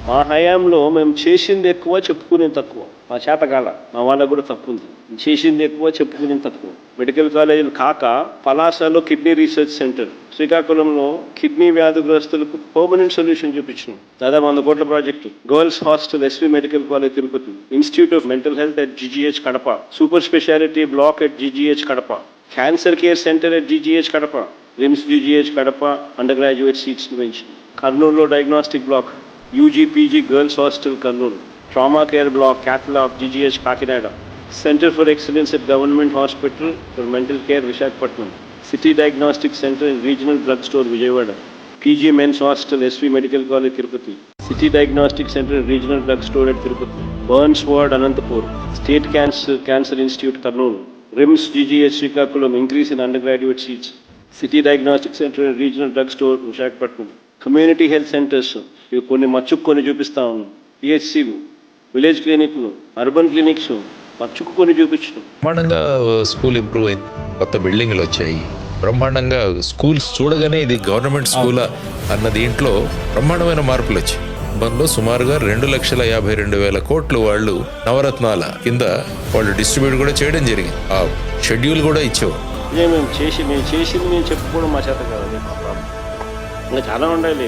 మా హయాంలో మేము చేసింది ఎక్కువ, చెప్పుకునేది తక్కువ. మా చేతకాల, మా వాళ్ళకు కూడా తప్పు ఉంది. చేసింది ఎక్కువ, చెప్పుకునేది తక్కువ. మెడికల్ కాలేజీలు కాక పలాసలో కిడ్నీ రీసెర్చ్ సెంటర్, శ్రీకాకుళంలో కిడ్నీ వ్యాధిగ్రస్తులకు పర్మనెంట్ సొల్యూషన్ చూపించినాం. దాదాపు 100 కోట్ల project. Girls hostel SV medical college Tirupati, institute of mental health at GGH Kadapa, super speciality block at GGH Kadapa, cancer care centre at GGH Kadapa, RIMS GGH Kadapa undergraduate seats పెంచి, కర్నూలులో diagnostic block, UG PG girls hostel Kurnool, trauma care block cath lab GGH Kakinada, centre for excellence at government hospital for mental care Visakhapatnam, city diagnostic centre in regional drug store Vijayawada, PG men's hostel SV medical college Tirupati, city diagnostic centre in regional drug store at Tirupati, burns ward Anantapur, state cancer institute Kurnool, RIMS GGH Srikakulam increase in undergraduate seats, city diagnostic centre in regional drug store Visakhapatnam, community health centres ఇవి కొన్ని మచ్చుకు కొన్ని చూపిస్తా ఉన్నాం. పిహెచ్సిలు, village క్లినిక్లు, urban clinics మచ్చుకు కొన్ని చూపించడం. బ్రహ్మాండంగా స్కూల్ ఇంప్రూవ్ అయింది, కొత్త బిల్డింగ్లు వచ్చాయి. బ్రహ్మాండంగా స్కూల్స్ చూడగానే ఇది గవర్నమెంట్ స్కూలా అన్న దీంట్లో బ్రహ్మాండమైన మార్పులు వచ్చాయి. మనలో సుమారుగా 2,52,000 కోట్లు వాళ్ళు నవరత్నాల కింద వాళ్ళు డిస్ట్రిబ్యూట్ కూడా చేయడం జరిగింది. ఆ షెడ్యూల్ కూడా ఇచ్చేవారు. మేము చేసింది మేము చెప్పుకోవడం మా చేత కాదు. ఇంకా చాలా ఉండాలి.